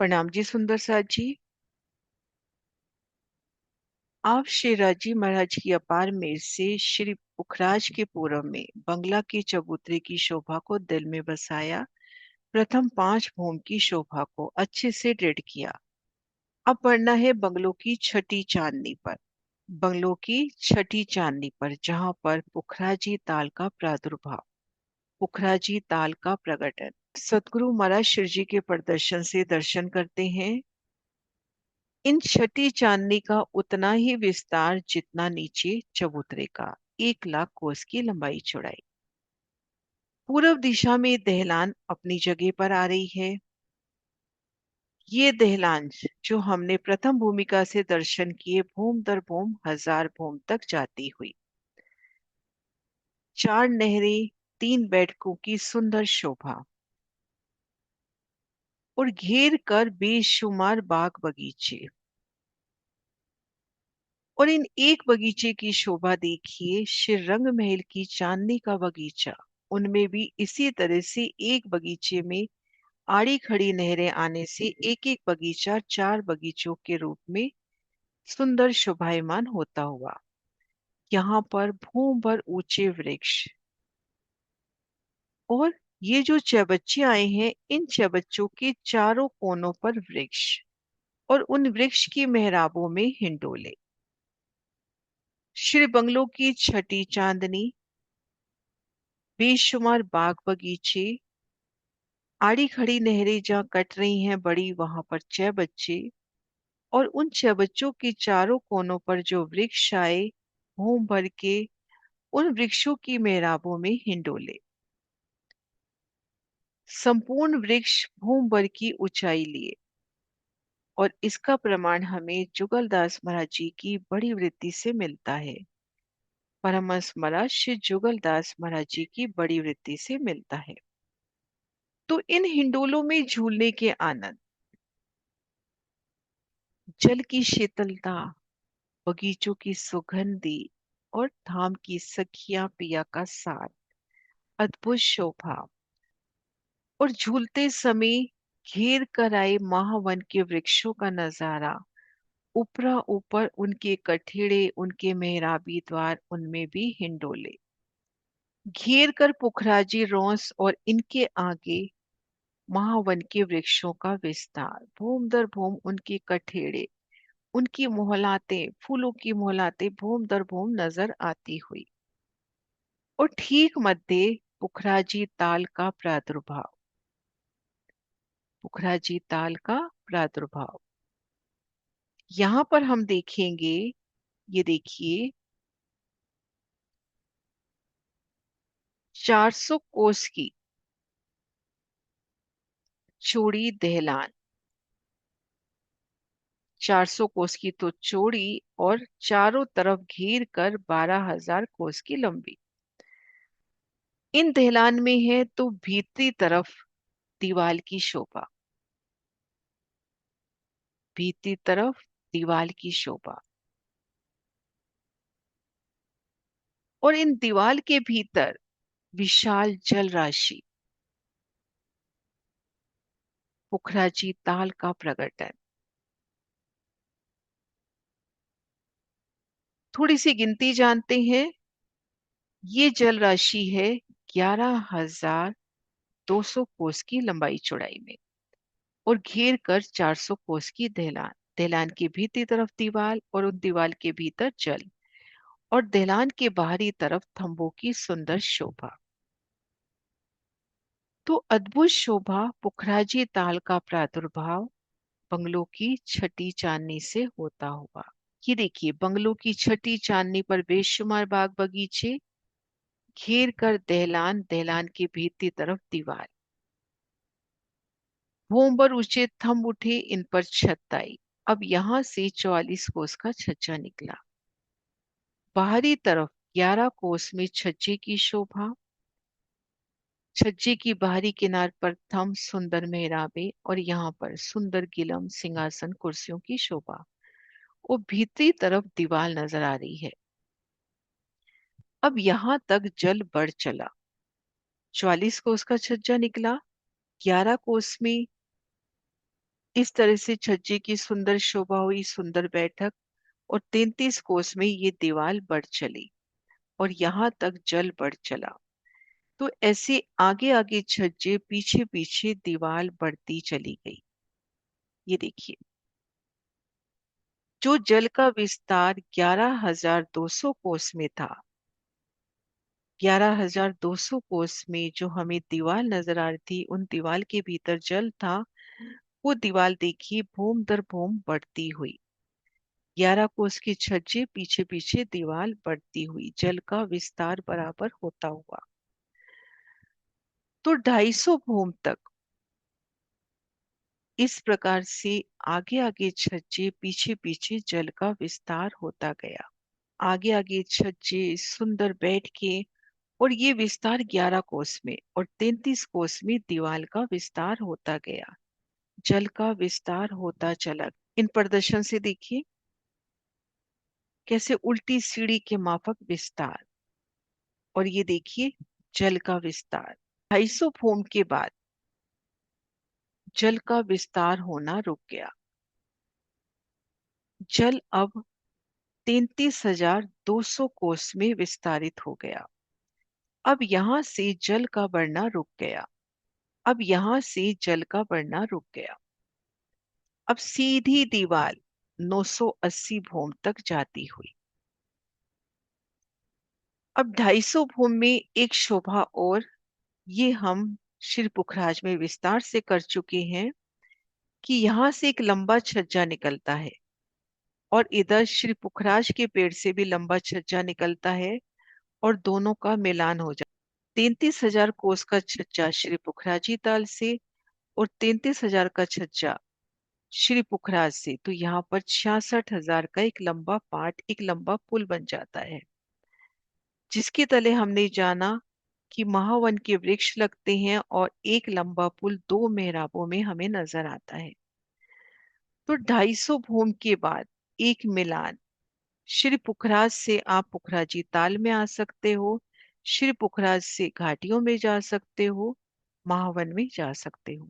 प्रणाम जी सुंदर साथ जी। आप श्री राजी महाराज की अपार मेर से श्री पुखराज के पूरब में बंगला के चबूतरे की शोभा को दिल में बसाया। प्रथम 5 भूम की शोभा को अच्छे से दृढ़ किया। अब पढ़ना है बंगलों की छठी चांदनी पर। बंगलों की छठी चांदनी पर जहां पर पुखराजी ताल का प्रादुर्भाव, पुखराजी ताल का प्रकटन। सतगुरु महाराज शिव जी के प्रदर्शन से दर्शन करते हैं। इन छठी चांदनी का उतना ही विस्तार जितना नीचे चबूतरे का, 1 लाख कोस की लंबाई चौड़ाई। पूर्व दिशा में दहलान अपनी जगह पर आ रही है। ये दहलान जो हमने प्रथम भूमिका से दर्शन किए, भूम दर भूम 1000 भूम तक जाती हुई। 4 नहरें, 3 बैठकों की सुंदर शोभा और घेर कर बेशुमार बाग बगीचे। और इन एक बगीचे की शोभा देखिए, श्री रंग महल की चांदनी का बगीचा। उनमें भी इसी तरह से एक बगीचे में आड़ी खड़ी नहरें आने से एक एक बगीचा 4 बगीचों के रूप में सुंदर शोभायमान होता हुआ। यहाँ पर भूम भर ऊंचे वृक्ष और ये जो चबच्चे आए हैं, इन चबच्चों के चारों कोनों पर वृक्ष और उन वृक्ष की मेहराबों में हिंडोले। श्री बंगलों की छठी चांदनी, बेशुमार बाग बगीचे, आड़ी खड़ी नहरें जहाँ कट रही हैं बड़ी, वहां पर 6 बच्चे और उन 6 बच्चों के चारों कोनों पर जो वृक्ष आए घूम भर के, उन वृक्षों की मेहराबों में हिंडोले। संपूर्ण वृक्ष भूम भर की ऊंचाई लिए। और इसका प्रमाण हमें जुगलदास महाराज जी की बड़ी वृत्ति से मिलता है। परमहंस महाराज श्री जुगलदास महाराज जी की बड़ी वृत्ति से मिलता है। तो इन हिंडोलों में झूलने के आनंद, जल की शीतलता, बगीचों की सुगंधी और धाम की सखियां पिया का साथ, अद्भुत शोभा और झूलते समय घेर कर आए महावन के वृक्षों का नजारा, ऊपरा ऊपर उनके कठेड़े, उनके मेहराबी द्वार, उनमें भी हिंडोले। घेर कर पुखराजी रोंस और इनके आगे महावन के वृक्षों का विस्तार, भूम दर भूम उनके कठेड़े, उनकी मोहलातें, फूलों की मोहलातें भूम दर भूम नजर आती हुई। और ठीक मध्य पुखराजी ताल का प्रादुर्भाव, पुखराजी ताल का प्रादुर्भाव। यहां पर हम देखेंगे, ये देखिए, 400 कोस की चौड़ी दहलान, 400 कोस की तो चौड़ी और चारों तरफ घेर कर 12,000 कोस की लंबी। इन दहलान में है तो भीतरी तरफ दीवाल की शोभा, भीतरी तरफ दीवाल की शोभा। और इन दीवाल के भीतर विशाल जल राशि, पुखराजी ताल का प्रकटन। थोड़ी सी गिनती जानते हैं। ये जल राशि है 11,200 कोस की लंबाई चौड़ाई में और घेर कर 400 कोस की दहलान। दहलान की भीतरी तरफ दीवार और उन दीवार के भीतर जल और दहलान के बाहरी तरफ थंबों की सुंदर शोभा। तो अद्भुत शोभा पुखराजी ताल का प्रादुर्भाव बंगलों की छठी चांदनी से होता हुआ। ये देखिए, बंगलों की छठी चांदनी पर बेशुमार बाग बगीचे, घेर कर दहलान, दहलान की भीतरी तरफ दीवार, भूम पर ऊंचे थंब उठे, इन पर छत आई। अब यहां से 44 कोस का छज्जा निकला। बाहरी तरफ 11 कोस में छज्जे की शोभा, छज्जे की बाहरी किनार पर थंब, सुंदर मेहराबे और यहाँ पर सुंदर गिलम, सिंहासन, कुर्सियों की शोभा। और भीतरी तरफ दीवार नजर आ रही है। अब यहां तक जल बढ़ चला। 44 कोस का छज्जा निकला, 11 कोस में इस तरह से छज्जे की सुंदर शोभा हुई, सुंदर बैठक, और 33 कोस में ये दीवार बढ़ चली और यहाँ तक जल बढ़ चला। तो ऐसे आगे आगे छज्जे, पीछे पीछे दीवार बढ़ती चली गई। ये देखिए, जो जल का विस्तार 11,200 कोस में था, 11,200 कोस में जो हमें दीवार नजर आ रही थी, उन दीवार के भीतर जल था। वो दीवार देखिए भूम दर भूम बढ़ती हुई, 11 कोस की छज्जे, पीछे पीछे दीवार बढ़ती हुई, जल का विस्तार बराबर होता हुआ। तो 250 भूम तक इस प्रकार से आगे आगे छज्जे, पीछे पीछे जल का विस्तार होता गया। आगे आगे छज्जे सुंदर बैठ के, और ये विस्तार 11 कोस में और 33 कोस में दीवार का विस्तार होता गया, जल का विस्तार होता चला। इन प्रदर्शन से देखिए कैसे उल्टी सीढ़ी के माफक विस्तार, और ये देखिए जल का विस्तार। 250 फूट के बाद जल का विस्तार होना रुक गया। जल अब 33,200 कोस में विस्तारित हो गया। अब यहां से जल का बढ़ना रुक गया। अब यहां से जल का बढ़ना रुक गया। अब सीधी दीवार 980 भूम तक जाती हुई। अब 250 भूम में एक शोभा, और ये हम श्री पुखराज में विस्तार से कर चुके हैं कि यहां से एक लंबा छज्जा निकलता है, और इधर श्री पुखराज के पेड़ से भी लंबा छज्जा निकलता है, और दोनों का मिलान हो जाता है। 33,000 कोस का छज्जा श्री पुखराजी ताल से, और 33,000 का छज्जा श्री पुखराज से, तो यहाँ पर 66,000 का एक लंबा पाट, एक लंबा पुल बन जाता है, जिसके तले हमने जाना कि महावन के वृक्ष लगते हैं, और एक लंबा पुल 2 मेहराबों में हमें नजर आता है। तो 250 भूम के बाद एक मिलान, श्री पुखराज से आप पुखराजी ताल में आ सकते हो, श्री पुखराज से घाटियों में जा सकते हो, महावन में जा सकते हो।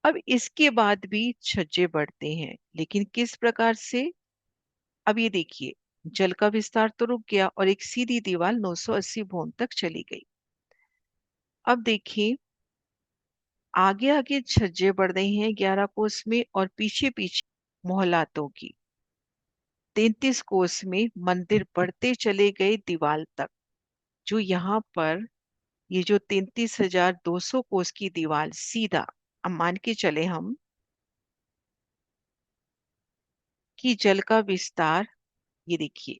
अब इसके बाद भी छज्जे बढ़ते हैं, लेकिन किस प्रकार से? अब ये देखिए, जल का विस्तार तो रुक गया और एक सीधी दीवार 980 भूम तक चली गई। अब देखिए, आगे आगे छज्जे बढ़ रहे हैं 11 कोस में, और पीछे पीछे मोहल्लातों की 33 कोस में मंदिर बढ़ते चले गए दीवार तक। जो यहाँ पर ये जो 33,200 कोस की दीवार सीधा, अब मान के चले हम कि जल का विस्तार, ये देखिए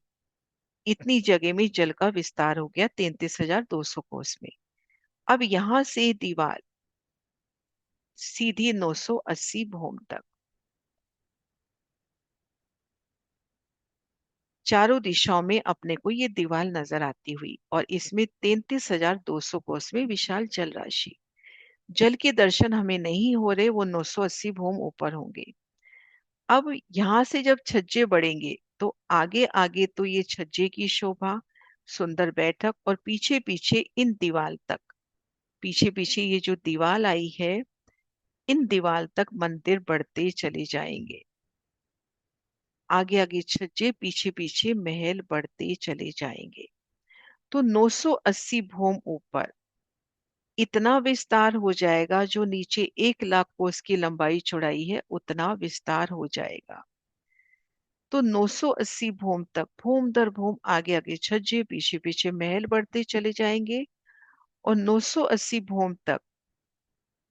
इतनी जगह में जल का विस्तार हो गया 33,200 कोस में। अब यहां से दीवार सीधी 980 भूम तक, चारों दिशाओं में अपने को ये दीवार नजर आती हुई, और इसमें 33,200 कोस में विशाल जल राशि। जल के दर्शन हमें नहीं हो रहे, वो 980 भूम ऊपर होंगे। अब यहां से जब छज्जे बढ़ेंगे, तो आगे आगे तो ये छज्जे की शोभा, सुंदर बैठक, और पीछे पीछे इन दीवार तक, पीछे पीछे ये जो दीवार आई है, इन दीवार तक मंदिर बढ़ते चले जाएंगे। आगे आगे छज्जे, पीछे पीछे महल बढ़ते चले जाएंगे। तो 980 भूम ऊपर इतना विस्तार हो जाएगा, जो नीचे 1 लाख कोस की लंबाई चौड़ाई है, उतना विस्तार हो जाएगा। तो 980 भूम तक भूम दर भूम आगे आगे छज्जे, पीछे पीछे महल बढ़ते चले जाएंगे, और 980 भूम तक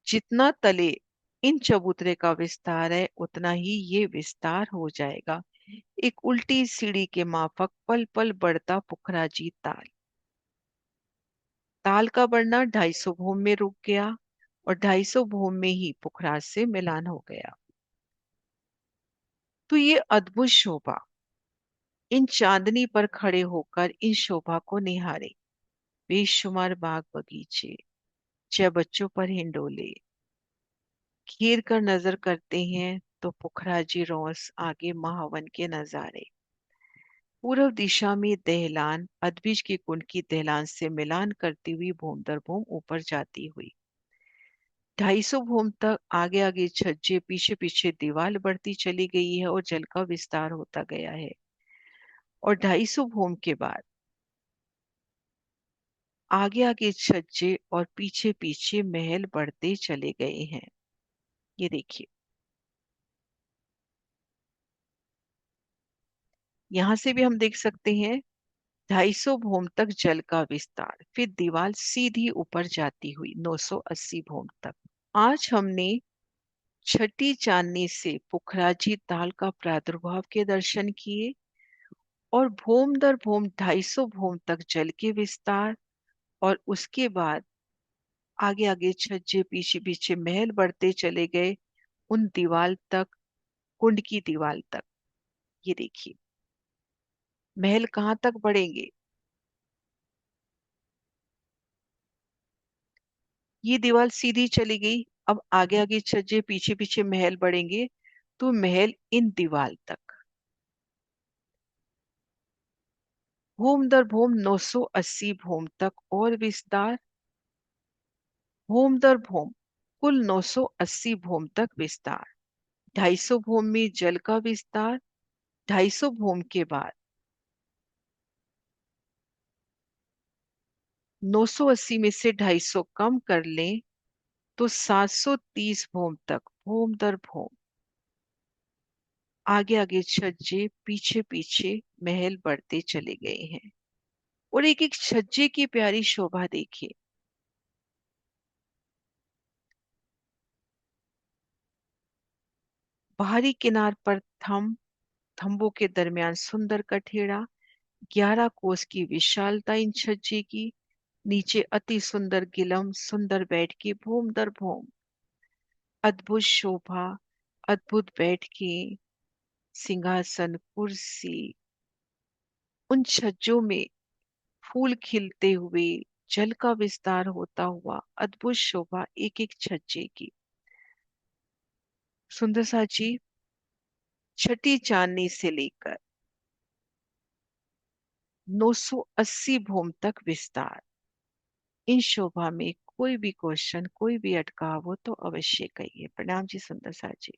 जितना तले इन चबूतरे का विस्तार है, उतना ही ये विस्तार हो जाएगा। एक उल्टी सीढ़ी के माफक पल पल बढ़ता पुखराजी ताल। ताल का बढ़ना 250 भूम में रुक गया, और 250 भूम में ही पुखराज से मिलान हो गया। तो ये अद्भुत शोभा, इन चांदनी पर खड़े होकर इन शोभा को निहारे बेशुमार बाग बगीचे, चाहे बच्चों पर हिंडोले घेर कर नजर करते हैं, तो पुखराजी रोस आगे महावन के नजारे। पूर्व दिशा में दहलान, अदबिज के कुंड की दहलान से मिलान करती हुई भूम दर भूम ऊपर जाती हुई। 250 भूम तक आगे आगे छज्जे, पीछे पीछे दीवार बढ़ती चली गई है और जल का विस्तार होता गया है। और 250 भूम के बाद आगे आगे छज्जे और पीछे पीछे महल बढ़ते चले गए हैं। ये देखिए, यहां से भी हम देख सकते हैं 250 भूम तक जल का विस्तार, फिर दीवार सीधी ऊपर जाती हुई 980 भूम तक। आज हमने छठी चांदनी से पुखराजी ताल का प्रादुर्भाव के दर्शन किए और भूम दर भूम 250 भूम तक जल के विस्तार और उसके बाद आगे आगे छज्जे, पीछे पीछे महल बढ़ते चले गए उन दीवार तक, कुंड की दीवार तक। ये देखिए, महल कहाँ तक बढ़ेंगे। ये दीवार सीधी चली गई, अब आगे आगे छज्जे, पीछे पीछे महल बढ़ेंगे तो महल इन दीवार तक। भूम दर भूम 980 भूम तक और विस्तार, भूम दर भूम कुल 980 भूम तक विस्तार। 250 भूम में जल का विस्तार, 250 भूम के बाद 980 में से 250 कम कर लें तो 730 भूम तक भूम दर भूम आगे आगे छज्जे, पीछे पीछे महल बढ़ते चले गए हैं। और एक एक छज्जे की प्यारी शोभा देखिए। बाहरी किनार पर थंबों के दरमियान सुंदर कठेड़ा, 11 कोस की विशालता इन छज्जे की, नीचे अति सुंदर गिलम, सुंदर बैठ की भूम दर भूम, अद्भुत शोभा, अद्भुत बैठके, सिंहासन, कुर्सी, उन छज्जों में फूल खिलते हुए, जल का विस्तार होता हुआ, अद्भुत शोभा एक एक छज्जे की। सुंदर सा जी, छठी चांदनी से लेकर 980 भूम तक विस्तार। इन शोभा में कोई भी क्वेश्चन, कोई भी अटकाव हो तो अवश्य कहिए। प्रणाम जी सुंदर सा जी।